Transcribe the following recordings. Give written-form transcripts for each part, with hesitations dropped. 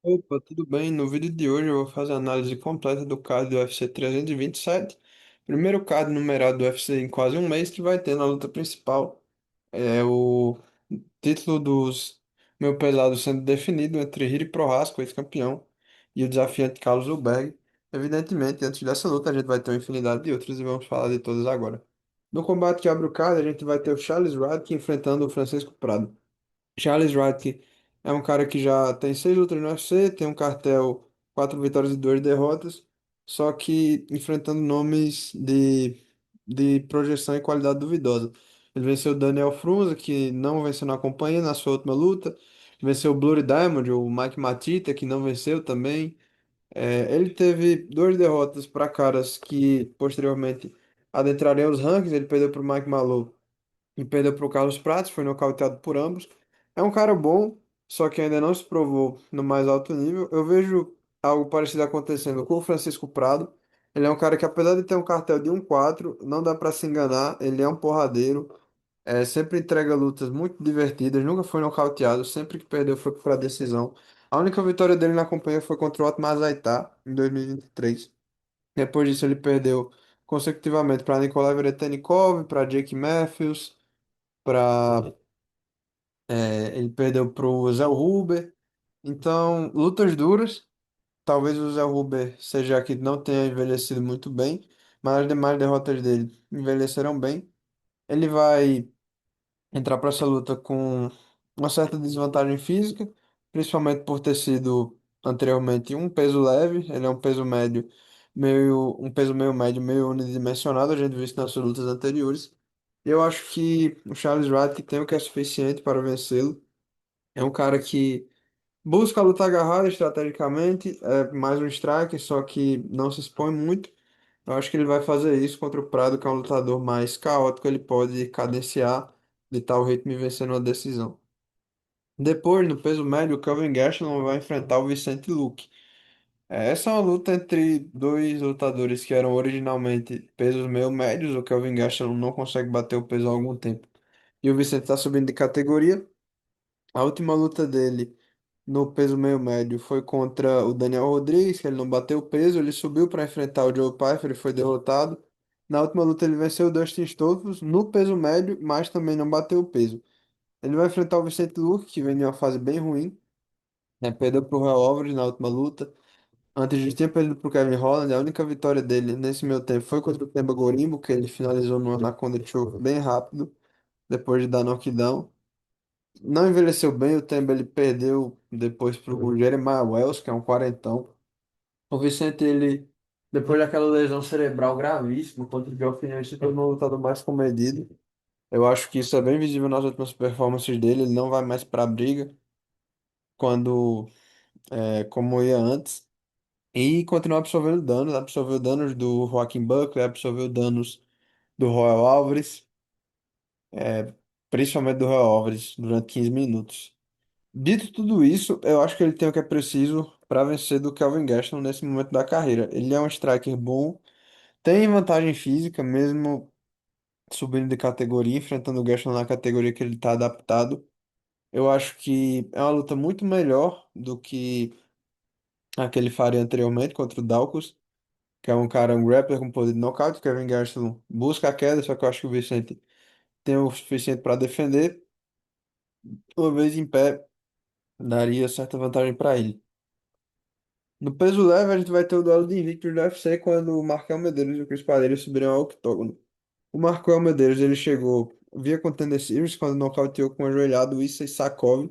Opa, tudo bem? No vídeo de hoje eu vou fazer a análise completa do card do UFC 327. Primeiro card numerado do UFC em quase um mês que vai ter na luta principal. É o título dos meu pesado sendo definido entre Jiri Prochazka, ex-campeão, e o desafiante Carlos Ulberg. Evidentemente, antes dessa luta a gente vai ter uma infinidade de outras e vamos falar de todas agora. No combate que abre o card, a gente vai ter o Charles Radtke enfrentando o Francisco Prado. Charles Wright é um cara que já tem 6 lutas no UFC, tem um cartel, 4 vitórias e 2 derrotas, só que enfrentando nomes de projeção e qualidade duvidosa. Ele venceu o Daniel Frunze, que não venceu na companhia na sua última luta. Venceu o Bloody Diamond, o Mike Matita, que não venceu também. Ele teve 2 derrotas para caras que posteriormente adentrariam os rankings. Ele perdeu para o Mike Malou e perdeu para o Carlos Prates, foi nocauteado por ambos. É um cara bom, só que ainda não se provou no mais alto nível. Eu vejo algo parecido acontecendo com o Francisco Prado. Ele é um cara que, apesar de ter um cartel de 1-4, não dá para se enganar. Ele é um porradeiro, sempre entrega lutas muito divertidas, nunca foi nocauteado, sempre que perdeu foi para decisão. A única vitória dele na companhia foi contra o Otmar Azaitar, em 2023. Depois disso, ele perdeu consecutivamente para Nikolai Veretennikov, para Jake Matthews, para ele perdeu pro Zé Huber. Então, lutas duras. Talvez o Zé Huber seja que não tenha envelhecido muito bem, mas as demais derrotas dele envelheceram bem. Ele vai entrar para essa luta com uma certa desvantagem física, principalmente por ter sido anteriormente um peso leve. Ele é um peso médio, um peso meio médio, meio unidimensionado. A gente viu isso nas suas lutas anteriores. Eu acho que o Charles Wright tem o que é suficiente para vencê-lo. É um cara que busca a luta agarrada estrategicamente, é mais um strike, só que não se expõe muito. Eu acho que ele vai fazer isso contra o Prado, que é um lutador mais caótico, ele pode cadenciar de tal ritmo e vencer numa decisão. Depois, no peso médio, o Kelvin Gastelum vai enfrentar o Vicente Luque. Essa é uma luta entre dois lutadores que eram originalmente pesos meio médios. O Kelvin Gastelum não consegue bater o peso há algum tempo. E o Vicente está subindo de categoria. A última luta dele no peso meio médio foi contra o Daniel Rodrigues, que ele não bateu o peso, ele subiu para enfrentar o Joe Pyfer e foi derrotado. Na última luta ele venceu o Dustin Stoltzfus no peso médio, mas também não bateu o peso. Ele vai enfrentar o Vicente Luque, que vem em uma fase bem ruim, né? Perdeu para o Royal Alvarez na última luta. Antes disso tinha perdido para o Kevin Holland, a única vitória dele nesse meio tempo foi contra o Themba Gorimbo, que ele finalizou no Anaconda Choke bem rápido, depois de dar knockdown. Não envelheceu bem, o Themba ele perdeu depois para o Jeremiah Wells, que é um quarentão. O Vicente, ele, depois daquela lesão cerebral gravíssima contra o Geoff Neal, ele se tornou um lutador mais comedido. Eu acho que isso é bem visível nas últimas performances dele. Ele não vai mais para a briga quando, como ia antes. E continua absorveu danos do Joaquim Buckley, absorveu danos do Royal Alvarez, é, principalmente do Royal Alvarez, durante 15 minutos. Dito tudo isso, eu acho que ele tem o que é preciso para vencer do Kelvin Gastelum nesse momento da carreira. Ele é um striker bom, tem vantagem física, mesmo subindo de categoria, enfrentando o Gastelum na categoria que ele está adaptado. Eu acho que é uma luta muito melhor do que a que ele faria anteriormente contra o Daukaus, que é um cara, um grappler com poder de nocaute. O Kevin Gastelum busca a queda, só que eu acho que o Vicente tem o suficiente para defender. Uma vez em pé, daria certa vantagem para ele. No peso leve, a gente vai ter o duelo de invictos do UFC quando o Marcel Medeiros e o Chris Pereira subirem ao octógono. O Marcel Medeiros, ele chegou via Contender Series quando nocauteou com a joelhada o Issei Sakov.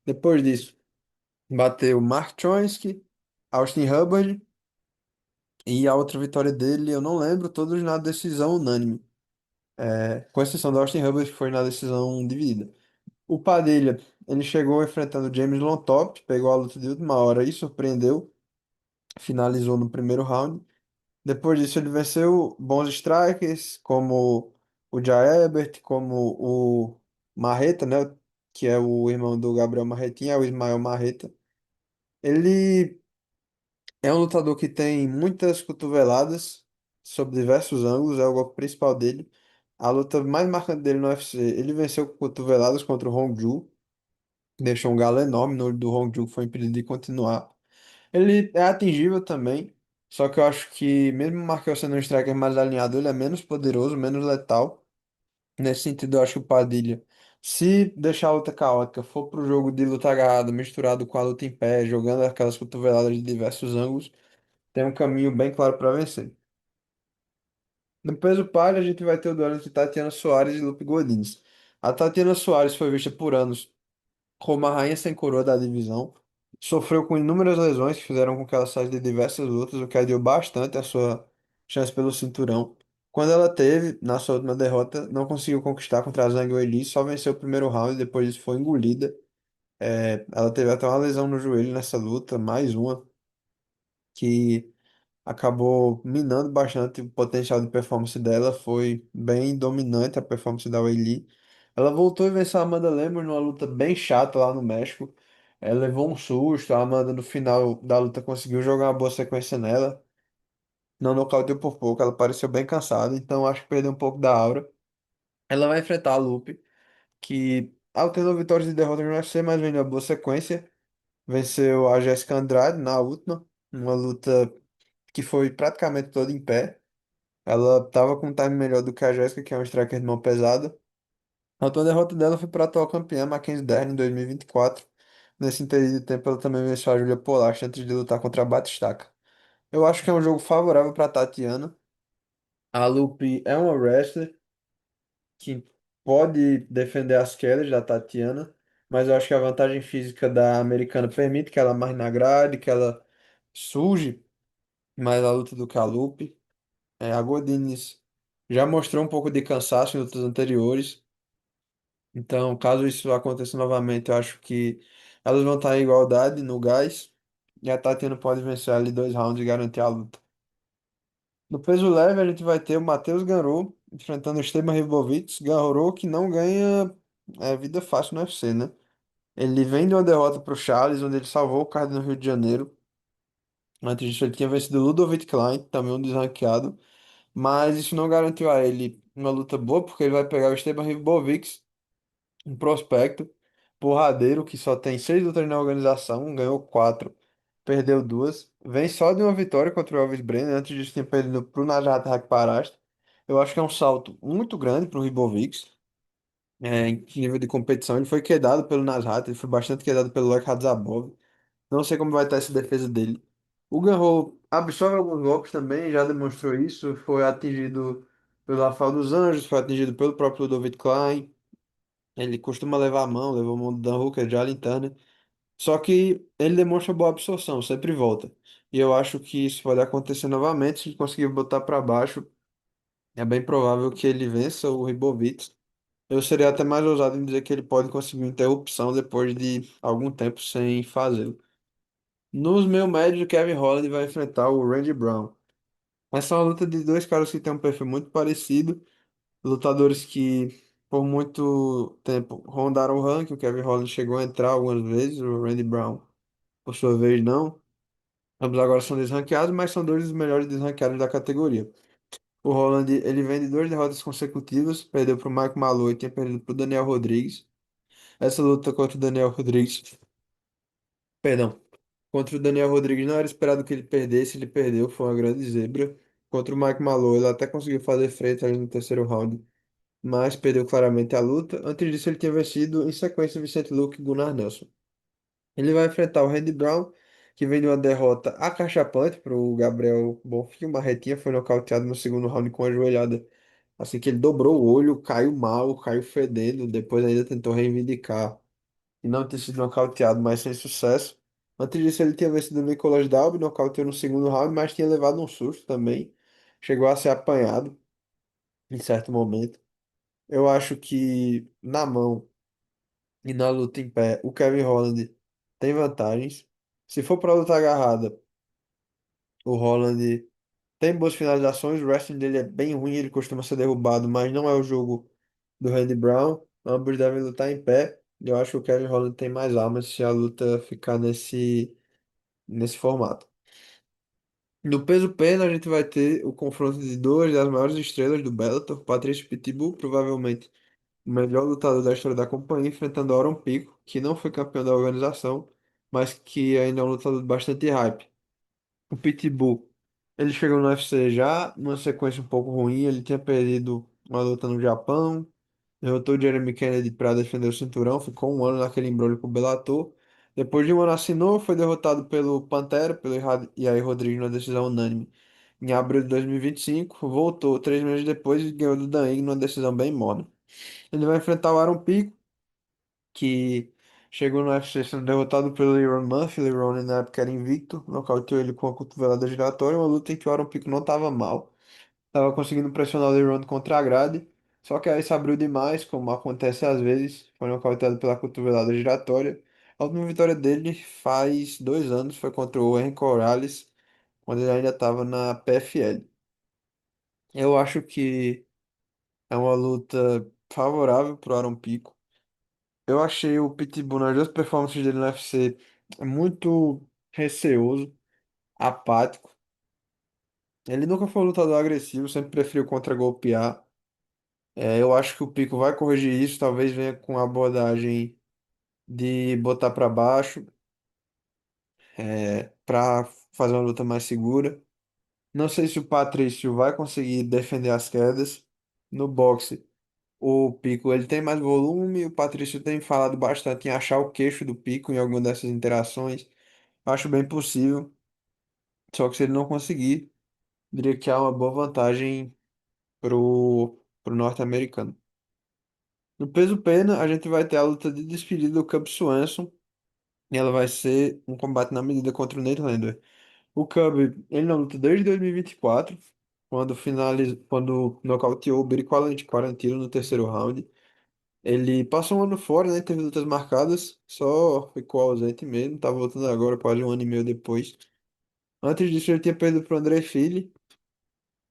Depois disso, bateu Mark Chonsky, Austin Hubbard e a outra vitória dele, eu não lembro, todos na decisão unânime. Com exceção do Austin Hubbard, que foi na decisão dividida. O Padilha, ele chegou enfrentando James Lontop, pegou a luta de última hora e surpreendeu, finalizou no primeiro round. Depois disso, ele venceu bons strikers, como o Jai Herbert, como o Marreta, né? Que é o irmão do Gabriel Marretinha, é o Ismael Marreta. Ele é um lutador que tem muitas cotoveladas sob diversos ângulos, é o golpe principal dele. A luta mais marcante dele no UFC, ele venceu com cotoveladas contra o Hong Ju, deixou um galo enorme no olho do Hong Ju, que foi impedido de continuar. Ele é atingível também, só que eu acho que mesmo o Markel sendo um striker mais alinhado, ele é menos poderoso, menos letal. Nesse sentido, eu acho que o Padilha, se deixar a luta caótica, for pro jogo de luta agarrada, misturado com a luta em pé, jogando aquelas cotoveladas de diversos ângulos, tem um caminho bem claro para vencer. No peso palha, a gente vai ter o duelo entre Tatiana Soares e Lupe Godinez. A Tatiana Soares foi vista por anos como a rainha sem coroa da divisão. Sofreu com inúmeras lesões que fizeram com que ela saísse de diversas lutas, o que adiou bastante a sua chance pelo cinturão. Quando ela teve, na sua última derrota, não conseguiu conquistar contra a Zhang Weili, só venceu o primeiro round e depois disso foi engolida. Ela teve até uma lesão no joelho nessa luta, mais uma, que acabou minando bastante o potencial de performance dela. Foi bem dominante a performance da Weili. Ela voltou e venceu a Amanda Lemos numa luta bem chata lá no México. Ela levou um susto, a Amanda no final da luta conseguiu jogar uma boa sequência nela. Não nocauteou por pouco, ela pareceu bem cansada, então acho que perdeu um pouco da aura. Ela vai enfrentar a Lupe, que alternou vitórias e derrotas no UFC, mas vem numa boa sequência. Venceu a Jéssica Andrade na última, uma luta que foi praticamente toda em pé. Ela tava com um time melhor do que a Jéssica, que é um striker de mão pesada. A última derrota dela foi para a atual campeã, Mackenzie Dern, em 2024. Nesse interim de tempo, ela também venceu a Julia Polach antes de lutar contra a Batistaca. Eu acho que é um jogo favorável para Tatiana. A Lupe é uma wrestler que pode defender as quedas da Tatiana, mas eu acho que a vantagem física da americana permite que ela mais na grade, que ela suje mais a luta do que a Lupe. A Godinez já mostrou um pouco de cansaço em lutas anteriores. Então, caso isso aconteça novamente, eu acho que elas vão estar em igualdade no gás. E a Tatiana pode vencer ali 2 rounds e garantir a luta. No peso leve, a gente vai ter o Matheus Gamrot enfrentando o Esteban Ribovics. Gamrot que não ganha vida fácil no UFC, né? Ele vem de uma derrota para o Charles, onde ele salvou o card no Rio de Janeiro. Antes disso, ele tinha vencido o Ludovic Klein, também um desranqueado. Mas isso não garantiu a ele uma luta boa, porque ele vai pegar o Esteban Ribovics, um prospecto porradeiro que só tem 6 lutas na organização, ganhou 4, perdeu 2, vem só de uma vitória contra o Elvis Brener, antes disso tinha perdido para o Najat Haqparast. Eu acho que é um salto muito grande para o Ribovics, em nível de competição. Ele foi quedado pelo Najat, ele foi bastante quedado pelo Lek Radzhabov. Não sei como vai estar essa defesa dele. O Ganrou absorve alguns golpes também, já demonstrou isso. Foi atingido pelo Rafael dos Anjos, foi atingido pelo próprio Ludovic Klein. Ele costuma levar a mão, levou a mão do Dan Hooker, de Allen Turner. Só que ele demonstra boa absorção, sempre volta. E eu acho que isso pode acontecer novamente se ele conseguir botar para baixo. É bem provável que ele vença o Ribovics. Eu seria até mais ousado em dizer que ele pode conseguir uma interrupção depois de algum tempo sem fazê-lo. Nos meio médios, o Kevin Holland vai enfrentar o Randy Brown. Essa é uma luta de dois caras que têm um perfil muito parecido, lutadores que por muito tempo rondaram o ranking. O Kevin Holland chegou a entrar algumas vezes, o Randy Brown, por sua vez, não. Ambos agora são desranqueados, mas são dois dos melhores desranqueados da categoria. O Holland, ele vem de 2 derrotas consecutivas, perdeu para o Mike Malloy e tinha perdido para o Daniel Rodrigues. Essa luta contra o Daniel Rodrigues, perdão, contra o Daniel Rodrigues não era esperado que ele perdesse, ele perdeu, foi uma grande zebra. Contra o Mike Malloy, ele até conseguiu fazer frente ali no terceiro round, mas perdeu claramente a luta. Antes disso, ele tinha vencido em sequência Vicente Luque e Gunnar Nelson. Ele vai enfrentar o Randy Brown, que vem de uma derrota acachapante para o Gabriel Bonfim. O Marretinha foi nocauteado no segundo round com a joelhada. Assim que ele dobrou o olho, caiu mal, caiu fedendo. Depois ainda tentou reivindicar e não ter sido nocauteado, mas sem sucesso. Antes disso, ele tinha vencido o Nicolas Dalby, nocauteou no segundo round, mas tinha levado um susto também. Chegou a ser apanhado em certo momento. Eu acho que na mão e na luta em pé, o Kevin Holland tem vantagens. Se for para luta agarrada, o Holland tem boas finalizações, o wrestling dele é bem ruim, ele costuma ser derrubado, mas não é o jogo do Randy Brown. Ambos devem lutar em pé. Eu acho que o Kevin Holland tem mais armas se a luta ficar nesse formato. No peso pena, a gente vai ter o confronto de duas das maiores estrelas do Bellator, Patrício Pitbull, provavelmente o melhor lutador da história da companhia, enfrentando Aaron Pico, que não foi campeão da organização. mas que ainda é um lutador de bastante hype. O Pitbull, ele chegou no UFC já numa sequência um pouco ruim, ele tinha perdido uma luta no Japão, derrotou o Jeremy Kennedy para defender o cinturão, ficou um ano naquele imbróglio com o Bellator. Depois de um ano assinou, foi derrotado pelo Pantera, pelo Yair Rodrigues na decisão unânime. Em abril de 2025, voltou 3 meses depois e ganhou do Dan Ige numa decisão bem morna. Ele vai enfrentar o Aaron Pico, que chegou no UFC sendo derrotado pelo Leron Murphy. Leron na época era invicto, nocauteou ele com a cotovelada giratória, uma luta em que o Aaron Pico não estava mal. Tava conseguindo pressionar o Leron contra a grade, só que aí se abriu demais, como acontece às vezes, foi nocauteado pela cotovelada giratória. A última vitória dele faz 2 anos, foi contra o Henry Corrales, quando ele ainda estava na PFL. Eu acho que é uma luta favorável pro Aaron Pico. Eu achei o Pitbull nas duas performances dele no UFC muito receoso, apático. Ele nunca foi um lutador agressivo, sempre preferiu contra-golpear. Eu acho que o Pico vai corrigir isso, talvez venha com a abordagem de botar para baixo, para fazer uma luta mais segura. Não sei se o Patrício vai conseguir defender as quedas. No boxe, o Pico ele tem mais volume, o Patrício tem falado bastante em achar o queixo do Pico em alguma dessas interações. Acho bem possível, só que se ele não conseguir, diria que há uma boa vantagem pro norte-americano. No peso pena, a gente vai ter a luta de despedida do Cub Swanson, e ela vai ser um combate na medida contra o Nate Landwehr. O Cub, ele não luta desde 2024, quando nocauteou o Brico Quarantino no terceiro round. Ele passou um ano fora, né? Teve lutas marcadas, só ficou ausente mesmo, tá voltando agora, quase um ano e meio depois. Antes disso, ele tinha perdido pro André Fili,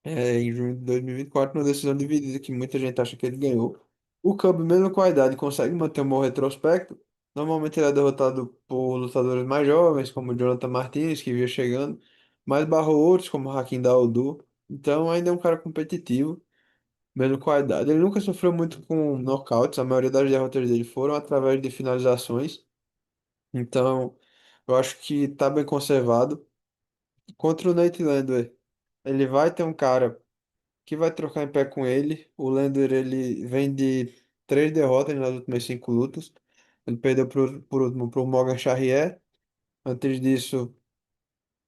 em junho de 2024, numa decisão dividida que muita gente acha que ele ganhou. O Cub, mesmo com a idade, consegue manter um bom retrospecto. Normalmente ele é derrotado por lutadores mais jovens, como o Jonathan Martinez, que vinha chegando, mas barrou outros, como o Hakim Daoud. Então ainda é um cara competitivo, mesmo com a idade. Ele nunca sofreu muito com knockouts, a maioria das derrotas dele foram através de finalizações. Então eu acho que tá bem conservado. Contra o Nate Landwehr, ele vai ter um cara que vai trocar em pé com ele. O Lander, ele vem de 3 derrotas nas últimas 5 lutas. Ele perdeu por último pro Morgan Charrier. Antes disso,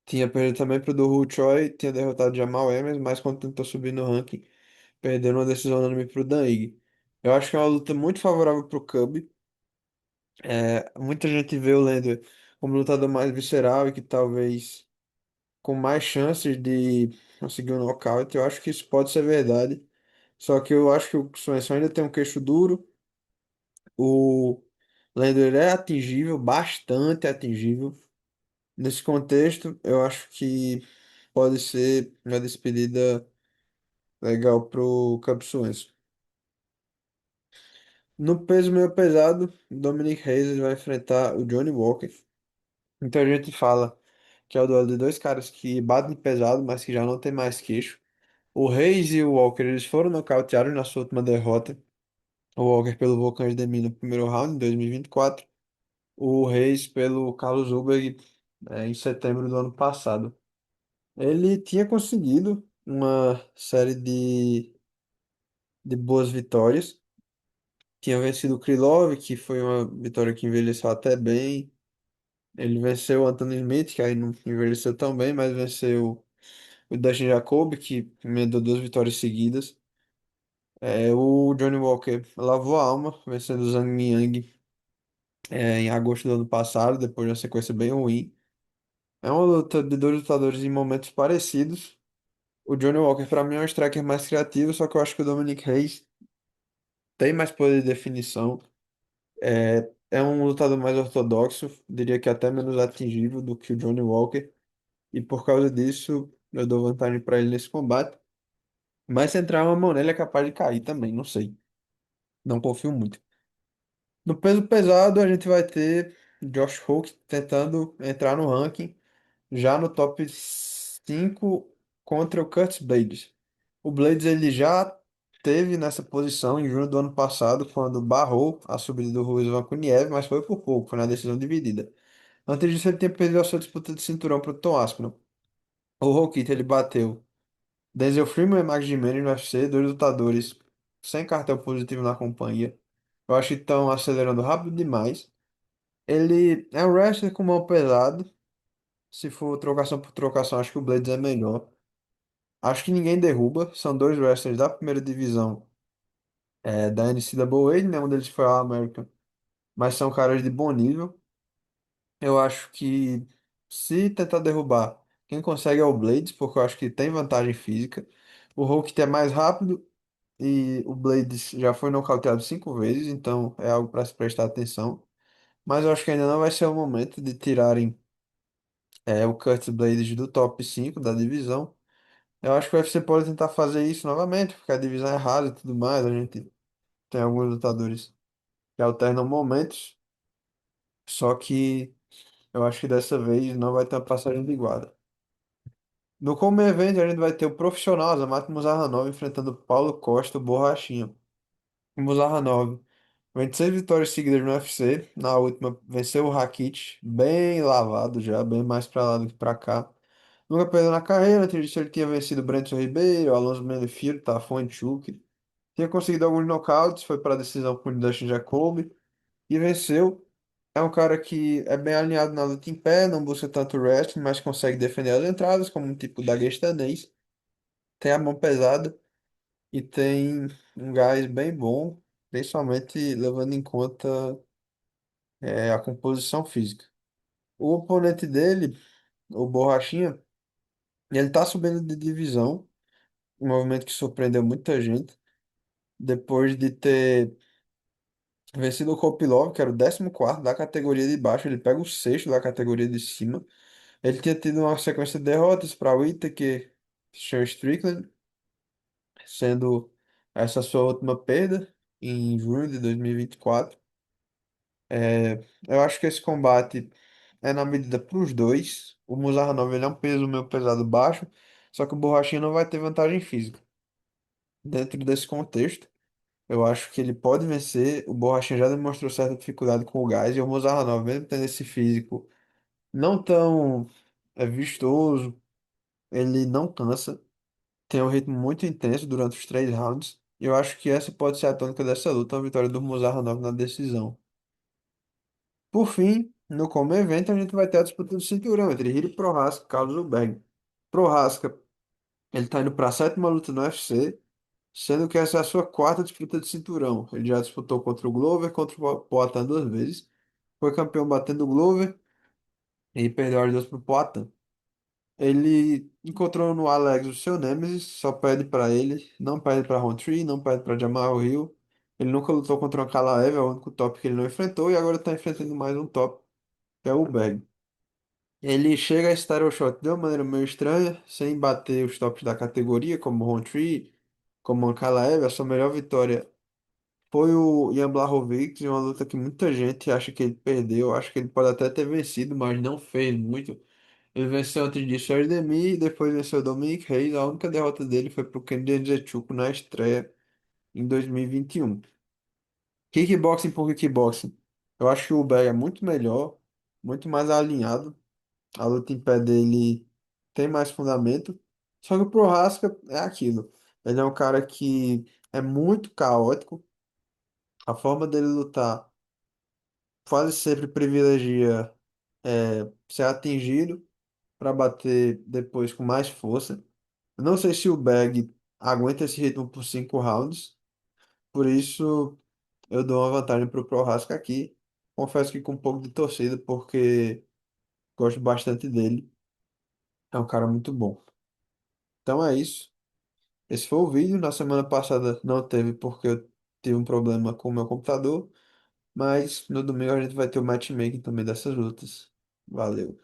tinha perdido também pro Do Choi, tinha derrotado Jamal Emmers, mas quando tentou subir no ranking, perdeu uma decisão unânime pro Dan Ige. Eu acho que é uma luta muito favorável pro Cub. Muita gente vê o Lander como um lutador mais visceral e que talvez com mais chances de conseguir um nocaute. Eu acho que isso pode ser verdade. Só que eu acho que o Swenson ainda tem um queixo duro. O Lander é atingível, bastante atingível. Nesse contexto, eu acho que pode ser uma despedida legal pro Cub Swenson. No peso meio pesado, Dominic Reyes vai enfrentar o Johnny Walker. Então a gente fala que é o duelo de dois caras que batem pesado, mas que já não tem mais queixo. O Reis e o Walker, eles foram nocauteados na sua última derrota. O Walker pelo Volkan Ozdemir no primeiro round, em 2024. O Reis pelo Carlos Ulberg, em setembro do ano passado. Ele tinha conseguido uma série de boas vitórias. Tinha vencido o Krylov, que foi uma vitória que envelheceu até bem. Ele venceu o Anthony Smith, que aí não envelheceu tão bem, mas venceu o Dustin Jacob, que emendou 2 vitórias seguidas. O Johnny Walker lavou a alma, vencendo o Zhang Miang, em agosto do ano passado, depois de uma sequência bem ruim. É uma luta de dois lutadores em momentos parecidos. O Johnny Walker, pra mim, é um striker mais criativo, só que eu acho que o Dominic Reyes tem mais poder de definição. É um lutador mais ortodoxo, diria que até menos atingível do que o Johnny Walker. E por causa disso, eu dou vantagem para ele nesse combate. Mas se entrar uma mão nele, é capaz de cair também, não sei. Não confio muito. No peso pesado, a gente vai ter Josh Hook tentando entrar no ranking, já no top 5 contra o Curtis Blades. O Blades ele já teve nessa posição em junho do ano passado, quando barrou a subida do Ruiz Vacuniev, mas foi por pouco, foi na decisão dividida. Antes disso, ele tinha perdido a sua disputa de cinturão para o Tom Aspinall. O Rokita, ele bateu Denzel Freeman e Max Gimene no UFC, dois lutadores sem cartel positivo na companhia. Eu acho que estão acelerando rápido demais. Ele é um wrestler com mão pesado. Se for trocação por trocação, acho que o Blades é melhor. Acho que ninguém derruba. São dois wrestlers da primeira divisão da NCAA, né? Um deles foi a American, mas são caras de bom nível. Eu acho que se tentar derrubar, quem consegue é o Blades, porque eu acho que tem vantagem física. O Hulk é mais rápido e o Blades já foi nocauteado 5 vezes, então é algo para se prestar atenção. Mas eu acho que ainda não vai ser o momento de tirarem o Curtis Blades do top 5 da divisão. Eu acho que o UFC pode tentar fazer isso novamente, porque a divisão é rasa e tudo mais. A gente tem alguns lutadores que alternam momentos, só que eu acho que dessa vez não vai ter uma passagem de guarda. No Come Event, a gente vai ter o profissional Azamat Muzarranov enfrentando Paulo Costa, o Borrachinha. O Muzarranov vem de 6 vitórias seguidas no UFC. Na última, venceu o Rakic, bem lavado já, bem mais pra lá do que pra cá. Nunca perdeu na carreira, antes disso ele tinha vencido Brandon Ribeiro, Alonso Menefiro, Tafon Chuк. Tinha conseguido alguns nocautes, foi para a decisão com o Dustin Jacoby e venceu. É um cara que é bem alinhado na luta em pé, não busca tanto wrestling, mas consegue defender as entradas, como um tipo daguestanês. Tem a mão pesada e tem um gás bem bom, principalmente levando em conta a composição física. O oponente dele, o Borrachinha, ele tá subindo de divisão, um movimento que surpreendeu muita gente, depois de ter vencido o Kopilov, que era o 14º da categoria de baixo, ele pega o sexto da categoria de cima. Ele tinha tido uma sequência de derrotas para o Whittaker, Sean Strickland, sendo essa sua última perda em junho de 2024. Eu acho que esse combate é na medida para os dois. O Muzarranov ele é um peso meio pesado baixo, só que o Borrachinha não vai ter vantagem física. Dentro desse contexto, eu acho que ele pode vencer. O Borrachinha já demonstrou certa dificuldade com o gás, e o Muzarranov, mesmo tendo esse físico não tão vistoso, ele não cansa. Tem um ritmo muito intenso durante os 3 rounds. E eu acho que essa pode ser a tônica dessa luta, a vitória do Muzarranov na decisão. Por fim, no Come Event, a gente vai ter a disputa do cinturão entre Hiri Prohaska e Carlos Ulberg. Prohaska, ele tá indo para a sétima luta no UFC, sendo que essa é a sua quarta disputa de cinturão. Ele já disputou contra o Glover, contra o Poatan 2 vezes. Foi campeão batendo o Glover e perdeu as duas pro Poatan. Ele encontrou no Alex o seu Nemesis, só pede pra ele, não pede pra Rountree, não pede pra Jamal Hill. Ele nunca lutou contra o Ankalaev, é o único top que ele não enfrentou, e agora tá enfrentando mais um top, que é o Berg. Ele chega a Startle Shot de uma maneira meio estranha, sem bater os tops da categoria, como o Rountree, como o Ankalaev. A sua melhor vitória foi o Jan Blachowicz, em uma luta que muita gente acha que ele perdeu. Acho que ele pode até ter vencido, mas não fez muito. Ele venceu antes disso o Erdemir e depois venceu o Dominic Reis. A única derrota dele foi pro Kennedy Nzechukwu na estreia em 2021. Kickboxing por kickboxing. Eu acho que o Berg é muito melhor, muito mais alinhado. A luta em pé dele tem mais fundamento. Só que o Prohaska é aquilo. Ele é um cara que é muito caótico. A forma dele lutar quase sempre privilegia ser atingido para bater depois com mais força. Eu não sei se o Bag aguenta esse ritmo por 5 rounds, por isso eu dou uma vantagem pro Prohaska aqui. Confesso que com um pouco de torcida, porque gosto bastante dele. É um cara muito bom. Então é isso. Esse foi o vídeo. Na semana passada não teve porque eu tive um problema com o meu computador, mas no domingo a gente vai ter o matchmaking também dessas lutas. Valeu.